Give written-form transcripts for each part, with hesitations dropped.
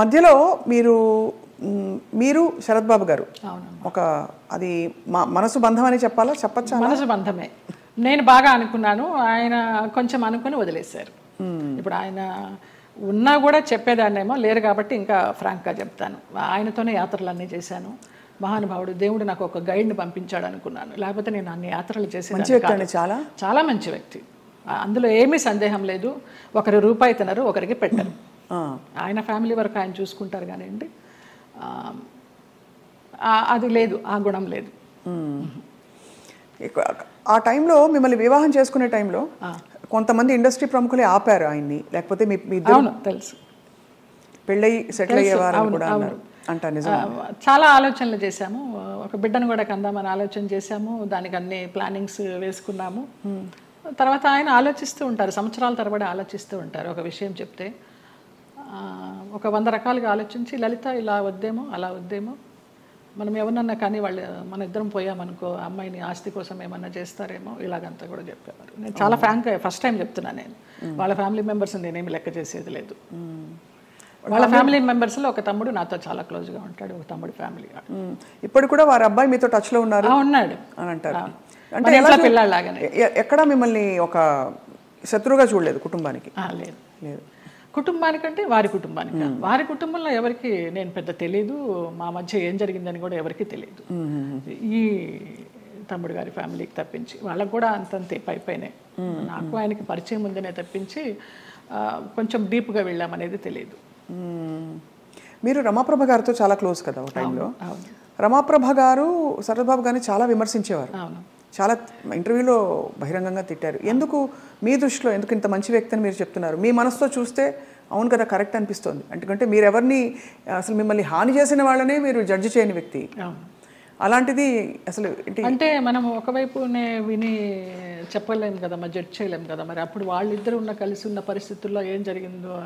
మధ్యలో మీరు మీరు శరత్ బాబు గారు ఒక అది మనసు బంధం అని చెప్పాలా, చెప్పచ్చా? మనసు బంధమే. నేను బాగా అనుకున్నాను, ఆయన కొంచెం అనుకుని వదిలేశారు. ఇప్పుడు ఆయన ఉన్నా కూడా చెప్పేదాన్నేమో, లేరు కాబట్టి ఇంకా ఫ్రాంక్గా చెప్తాను. ఆయనతోనే యాత్రలన్నీ చేశాను. మహానుభావుడు, దేవుడు నాకు ఒక గైడ్ని పంపించాడు అనుకున్నాను, లేకపోతే నేను అన్ని యాత్రలు చేసేదాన్ని. చాలా చాలా మంచి వ్యక్తి, అందులో ఏమీ సందేహం లేదు. ఒకరు రూపాయి తినరు, ఒకరికి పెట్టరు. ఆయన ఫ్యామిలీ వరకు ఆయన చూసుకుంటారు కానివ్వండి, అది లేదు, ఆ గుణం లేదు. ఆ టైంలో మిమ్మల్ని వివాహం చేసుకునే టైంలో కొంతమంది ఇండస్ట్రీ ప్రముఖులే ఆపారు ఆయన్ని, లేకపోతే మీ తెలుసు పెళ్ళయి సెటిల్ అయ్యేవారు కూడా అంట. నిజం. చాలా ఆలోచనలు చేశాము, ఒక బిడ్డను కూడా కందామని ఆలోచన చేశాము, దానికి అన్ని ప్లానింగ్స్ వేసుకున్నాము. తర్వాత ఆయన ఆలోచిస్తూ ఉంటారు, సంవత్సరాల తరబడి ఆలోచిస్తూ ఉంటారు. ఒక విషయం చెప్తే ఒక 100 రకాలుగా ఆలోచించి, లలిత ఇలా వద్దేమో, అలా వద్దేమో, మనం ఎవరన్నా కానీ వాళ్ళు మన ఇద్దరం పోయామనుకో, అమ్మాయిని ఆస్తి కోసం ఏమన్నా చేస్తారేమో, ఇలాగంతా కూడా చెప్పేవారు. నేను చాలా ఫ్రాంక్గా ఫస్ట్ టైం చెప్తున్నాను. నేను వాళ్ళ ఫ్యామిలీ మెంబర్స్ నేనేమి లెక్క చేసేది లేదు. వాళ్ళ ఫ్యామిలీ మెంబర్స్లో ఒక తమ్ముడు నాతో చాలా క్లోజ్గా ఉంటాడు, ఒక తమ్ముడు ఫ్యామిలీ. ఇప్పుడు కూడా వారి అబ్బాయి మీతో టచ్లో ఉన్నారు ఉన్నాడు అని అంటారు. అంటే పిల్లలాగానే. ఎక్కడ మిమ్మల్ని ఒక శత్రువుగా చూడలేదు కుటుంబానికి? లేదు లేదు, కుటుంబానికంటే వారి కుటుంబానికి. వారి కుటుంబంలో ఎవరికి నేను పెద్ద తెలీదు, మా మధ్య ఏం జరిగిందని కూడా ఎవరికి తెలియదు, ఈ తమ్ముడు గారి ఫ్యామిలీకి తప్పించి. వాళ్ళకు కూడా అంతంతే పైపైనే, నాకు ఆయనకి పరిచయం ఉందనే తప్పించి కొంచెం డీప్గా వెళ్ళామనేది తెలియదు. మీరు రమాప్రభ గారితో చాలా క్లోజ్ కదా ఒక టైంలో. రమాప్రభ గారు శరత్ బాబు గారిని చాలా విమర్శించేవారు, చాలా ఇంటర్వ్యూలో బహిరంగంగా తిట్టారు. ఎందుకు మీ దృష్టిలో ఎందుకు ఇంత మంచి వ్యక్తి అని మీరు చెప్తున్నారు? మీ మనసుతో చూస్తే అవును కదా, కరెక్ట్ అనిపిస్తుంది. ఎందుకంటే మీరు ఎవరిని అసలు మిమ్మల్ని హాని చేసిన వాళ్ళనే మీరు జడ్జి చేయని వ్యక్తి. అలాంటిది అసలు అంటే మనం ఒకవైపునే విని చెప్పలేము కదా, మరి జడ్జ్ చేయలేము కదా. మరి అప్పుడు వాళ్ళిద్దరు కలిసి ఉన్న పరిస్థితుల్లో ఏం జరిగిందో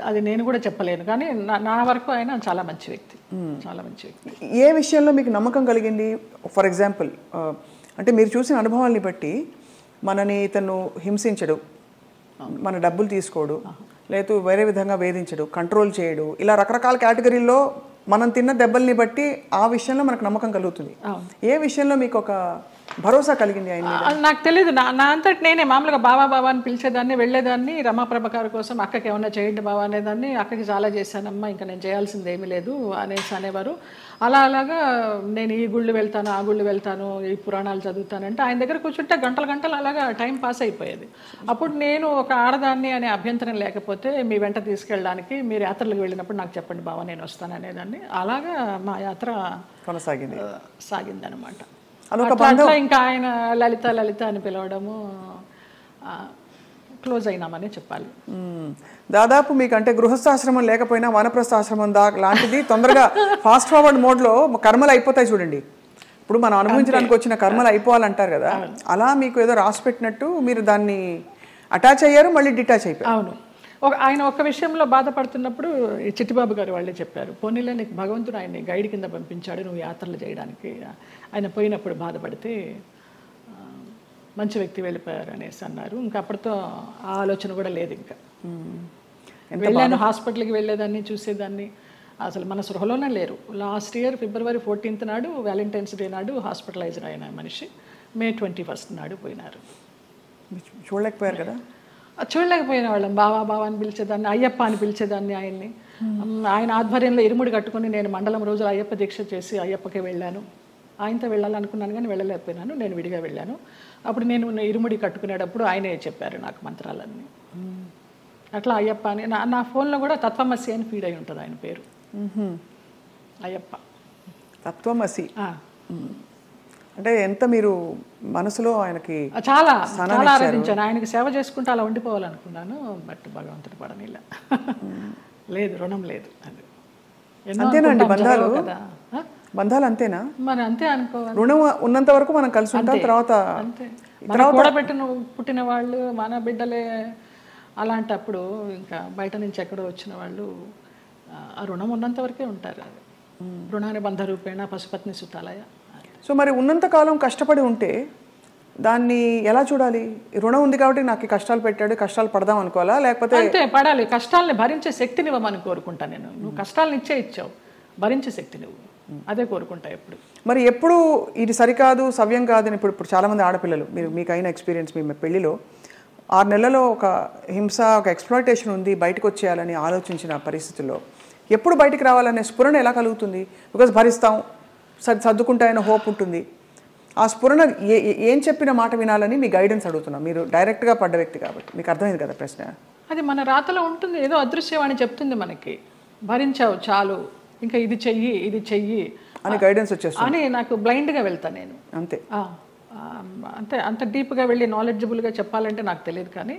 అది నేను కూడా చెప్పలేను. కానీ నా వరకు ఆయన చాలా మంచి వ్యక్తి, చాలా మంచి వ్యక్తి. ఏ విషయంలో మీకు నమ్మకం కలిగింది? ఫర్ ఎగ్జాంపుల్, అంటే మీరు చూసిన అనుభవాల్ని బట్టి మనని ఇతను హింసించడు, మన డబ్బులు తీసుకోడు, లేదు వేరే విధంగా వేధించడు, కంట్రోల్ చేయడు, ఇలా రకరకాల కేటగిరీల్లో మనం తిన్న దెబ్బల్ని బట్టి ఆ విషయంలో మనకు నమ్మకం కలుగుతుంది. ఏ విషయంలో మీకు ఒక భరోసా కలిగింది ఆయన? నాకు తెలియదు, నా అంతటి నేనే మామూలుగా బాబా బాబా అని పిలిచేదాన్ని, వెళ్ళేదాన్ని. రమాప్రభ గారి కోసం అక్కకి ఏమన్నా చేయండి బాబా అనేదాన్ని. అక్కకి చాలా చేశానమ్మా, ఇంకా నేను చేయాల్సింది ఏమీ లేదు అనేసి అనేవారు. అలాగా నేను ఈ గుళ్ళు వెళ్తాను, ఆ గుళ్ళు వెళ్తాను, ఈ పురాణాలు చదువుతానంటే ఆయన దగ్గర కూర్చుంటే గంటలు గంటలు అలాగా టైం పాస్ అయిపోయేది. అప్పుడు నేను ఒక ఆడదాన్ని అనే అభ్యంతరం లేకపోతే మీ వెంట తీసుకెళ్ళడానికి, మీరు యాత్రలకు వెళ్ళినప్పుడు నాకు చెప్పండి బాబా, నేను వస్తాను అనేదాన్ని. అలాగా మా యాత్ర సాగిందనమాట. అట్లా ఇంకా ఆయన లలిత లలిత అని పిలవడము, క్లోజ్ అయినామని చెప్పాలి. దాదాపు మీకు అంటే గృహస్థాశ్రమం లేకపోయినా వానప్రస్థాశ్రమం లాంటిది తొందరగా ఫాస్ట్ ఫార్వర్డ్ మోడ్లో కర్మలు అయిపోతాయి చూడండి. ఇప్పుడు మనం అనుభవించడానికి వచ్చిన కర్మలు అయిపోవాలంటారు కదా, అలా మీకు ఏదో రాసి పెట్టినట్టు మీరు దాన్ని అటాచ్ అయ్యారు, మళ్ళీ డిటాచ్ అయిపోయారు. అవును, ఆయన ఒక విషయంలో బాధపడుతున్నప్పుడు చిట్టిబాబు గారు వాళ్ళే చెప్పారు, పోనీలే నీకు భగవంతుడు ఆయన్ని గైడ్ కింద పంపించాడు నువ్వు యాత్రలు చేయడానికి. ఆయన పోయినప్పుడు బాధపడితే మంచి వ్యక్తి వెళ్ళిపోయారు అనేసి అన్నారు. ఇంకా అప్పటితో ఆ ఆలోచన కూడా లేదు. ఇంకా వెళ్ళాను, హాస్పిటల్కి వెళ్ళేదాన్ని, చూసేదాన్ని, అసలు మన సృహలోనే లేరు. లాస్ట్ ఇయర్ February 14th నాడు, వ్యాలంటైన్స్ డే నాడు హాస్పిటలైజ్డ్ అయిన మనిషి May 21st నాడు పోయినారు. చూడలేకపోయారు కదా? చూడలేకపోయిన వాళ్ళం. బావా బావా అని పిలిచేదాన్ని, అయ్యప్ప అని పిలిచేదాన్ని ఆయన్ని. ఆయన ఆధ్వర్యంలో ఇరుముడి కట్టుకుని నేను మండలం రోజులు అయ్యప్ప దీక్ష చేసి అయ్యప్పకే వెళ్ళాను. ఆయనతో వెళ్ళాలనుకున్నాను కానీ వెళ్ళలేకపోయినాను, నేను విడిగా వెళ్ళాను. అప్పుడు నేను ఇరుముడి కట్టుకునేటప్పుడు ఆయనే చెప్పారు నాకు మంత్రాలన్నీ. అట్లా అయ్యప్ప అని నా ఫోన్లో కూడా తత్వమసి అని ఫీడ్ అయి ఉంటుంది ఆయన పేరు, అయ్యప్ప తత్వమసి. అంటే ఎంత మీరు మనసులో ఆయనకి చాలా చాలా ఆరాధించాను, ఆయనకి సేవ చేసుకుంటూ అలా ఉండిపోవాలనుకున్నాను. బట్ భగవంతుడి పడనిలా లేదు, రుణం లేదు. అది అంతేనండి, బంధాలు బంధాలు అంతేనా? మరి అంతే అనుకోవాలి. రుణం ఉన్నంత వరకు మనం కలిసి ఉంటాం, తర్వాత అంతే. కూడబెట్టిన పుట్టిన వాళ్ళు మన బిడ్డలే. అలాంటప్పుడు ఇంకా బయట నుంచి ఎక్కడో వచ్చిన వాళ్ళు ఆ రుణం ఉన్నంత వరకే ఉంటారు. అది రుణాన్ని బంధ రూపేణ పశుపత్ని సుతాలయ. సో మరి ఉన్నంతకాలం కష్టపడి ఉంటే దాన్ని ఎలా చూడాలి? రుణం ఉంది కాబట్టి నాకు ఈ కష్టాలు పెట్టాడు, కష్టాలు పడదాం అనుకోవాలా, లేకపోతే అంతే పడాలి. కష్టాలని భరించే శక్తిని ఇవ్వమని కోరుకుంటా నేను. నువ్వు కష్టాలను ఇచ్చావు, భరించే శక్తి నువ్వు, అదే కోరుకుంటా ఎప్పుడు. మరి ఎప్పుడు ఇది సరికాదు, సవ్యం కాదని ఇప్పుడు చాలామంది ఆడపిల్లలు, మీకు అయిన ఎక్స్పీరియన్స్, మీ పెళ్లిలో 6 నెలల్లో ఒక హింస, ఒక ఎక్స్‌ప్లాయిటేషన్ ఉంది, బయటకు వచ్చేయాలని ఆలోచించిన పరిస్థితుల్లో ఎప్పుడు బయటికి రావాలనే స్ఫురణ ఎలా కలుగుతుంది? బికాజ్ భరిస్తాం, సర్దుకుంటాయన్న హోప్ ఉంటుంది. ఆ స్ఫురణ ఏం చెప్పిన మాట వినాలని మీ గైడెన్స్ అడుగుతున్నాం. మీరు డైరెక్ట్గా పడ్డ వ్యక్తి కాబట్టి మీకు అర్థమైంది కదా ప్రశ్న. అది మన రాతలో ఉంటుంది, ఏదో అదృశ్యవాణి చెప్తుంది మనకి, భరించావు చాలు, ఇంకా ఇది చెయ్యి అని గైడెన్స్ వచ్చేస్తుంది అని. నాకు బ్లైండ్గా వెళ్తాను నేను, అంతే. అంతే, అంత డీప్గా వెళ్ళి నాలెడ్జబుల్గా చెప్పాలంటే నాకు తెలియదు, కానీ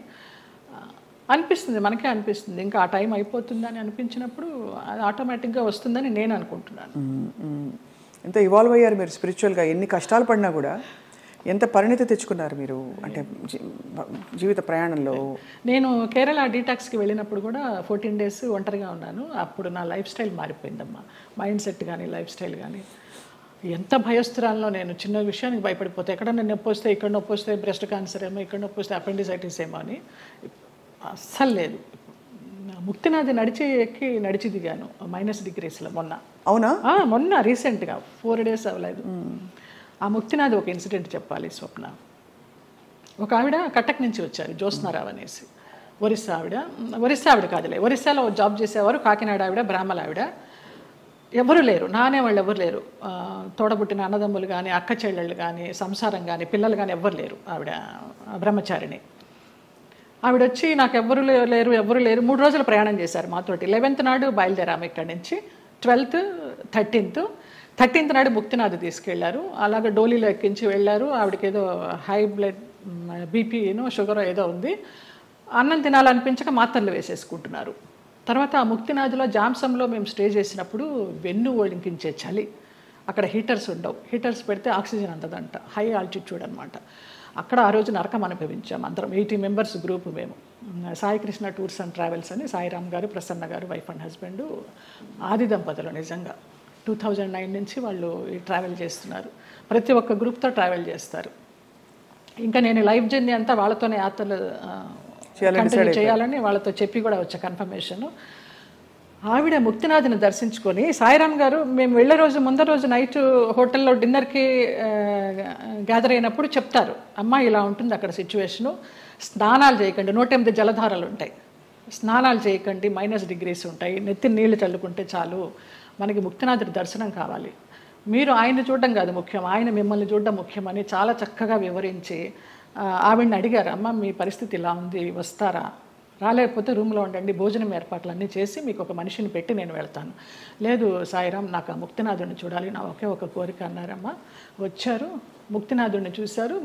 అనిపిస్తుంది, మనకే అనిపిస్తుంది. ఇంకా ఆ టైం అయిపోతుందని అనిపించినప్పుడు అది ఆటోమేటిక్గా వస్తుందని నేను అనుకుంటున్నాను. ఎంత ఇవాల్వ్ అయ్యారు మీరు స్పిరిచువల్గా, ఎన్ని కష్టాలు పడినా కూడా ఎంత పరిణితి తెచ్చుకున్నారు మీరు, అంటే జీవిత ప్రయాణంలో. నేను కేరళ డీటాక్స్కి వెళ్ళినప్పుడు కూడా 14 days ఒంటరిగా ఉన్నాను. అప్పుడు నా లైఫ్ స్టైల్ మారిపోయిందమ్మా, మైండ్ సెట్ కానీ లైఫ్ స్టైల్ కానీ. ఎంత భయస్తురాల్లో నేను, చిన్న విషయానికి భయపడిపోతే, ఎక్కడన్నా నొప్పి వస్తే, ఇక్కడ నొప్పి వస్తే బ్రెస్ట్ క్యాన్సర్ ఏమో, ఇక్కడ నొప్పి వస్తే అపెండిసైటిస్ ఏమో అని అస్సలు లేదు. ముక్తినాథ్ నడిచి దిగాను -degreesలో మొన్న. అవునా? మొన్న రీసెంట్గా 4 days అవ్వలేదు. ఆ ముక్తినాథ్ ఒక ఇన్సిడెంట్ చెప్పాలి స్వప్న. ఒక ఆవిడ కటక్ నుంచి వచ్చారు, జ్యోత్స్నారావు అనేసి, ఒరిస్సా ఆవిడ కాదులే, ఒరిస్సాలో జాబ్ చేసేవారు, కాకినాడ ఆవిడ, బ్రాహ్మణ ఆవిడ. ఎవరు లేరు, వాళ్ళు ఎవరు లేరు, తోడబుట్టిన అన్నదమ్ములు కానీ, అక్క చెల్లెళ్ళు కానీ, సంసారం కానీ, పిల్లలు కానీ ఎవ్వరు లేరు. ఆవిడ బ్రహ్మచారిణి. ఆవిడ వచ్చి నాకు ఎవరు లేరు 3 రోజులు ప్రయాణం చేశారు మాతోటి. 11th నాడు బయలుదేరాము ఇక్కడి నుంచి, 12th, 13th నాడు ముక్తినాథ్ తీసుకెళ్లారు. అలాగే డోలీలో ఎక్కించి వెళ్ళారు. ఆవిడకి ఏదో హై బ్లడ్ బీపీనో షుగర్ ఏదో ఉంది. అన్నం తినాలనిపించక మాత్రలు వేసేసుకుంటున్నారు. తర్వాత ఆ ముక్తినాథ్లో జామ్సంలో మేము స్టే చేసినప్పుడు వెన్ను వణికించే చలి, అక్కడ హీటర్స్ ఉండవు, హీటర్స్ పెడితే ఆక్సిజన్ అందదంట, హై ఆల్టిట్యూడ్ అనమాట. అక్కడ ఆ రోజు నరకం అనుభవించాము అందరం, 80 members గ్రూప్ మేము. Sai Krishna tours and travels అని సాయిరామ్ గారు, ప్రసన్న గారు, వైఫ్ అండ్ హస్బెండ్, ఆది దంపతులు. నిజంగా 2009 నుంచి వాళ్ళు ట్రావెల్ చేస్తున్నారు. ప్రతి ఒక్క గ్రూప్తో ట్రావెల్ చేస్తారు. ఇంకా నేను లైఫ్ జర్నీ అంతా వాళ్ళతోనే యాత్రలు కంటిన్యూ చేయాలని వాళ్ళతో చెప్పి కూడా వచ్చా కన్ఫర్మేషన్. ఆవిడ ముక్తినాథ్ని దర్శించుకొని, సాయిరామ్ గారు మేము వెళ్ళే రోజు ముందర రోజు నైట్ హోటల్లో డిన్నర్కి గ్యాదర్ అయినప్పుడు చెప్తారు, అమ్మ ఇలా ఉంటుంది అక్కడ సిచ్యువేషను, స్నానాలు చేయకండి, 108 జలధారలు ఉంటాయి, స్నానాలు చేయకండి, -degrees ఉంటాయి, నెత్తి నీళ్లు చల్లుకుంటే చాలు, మనకి ముక్తినాథుడి దర్శనం కావాలి, మీరు ఆయన్ని చూడడం కాదు ముఖ్యం, ఆయన మిమ్మల్ని చూడడం ముఖ్యమని చాలా చక్కగా వివరించి ఆవిడని అడిగారు, అమ్మ మీ పరిస్థితి ఇలా ఉంది, వస్తారా, రాలేకపోతే రూమ్లో ఉండండి, భోజనం ఏర్పాట్లన్నీ చేసి మీకు ఒక మనిషిని పెట్టి నేను వెళ్తాను. లేదు సాయిరామ్, నాకు ఆ ముక్తినాథుడిని చూడాలి, నా ఒకే ఒక కోరిక అన్నారమ్మ. వచ్చారు, ముక్తినాథుడిని చూశారు.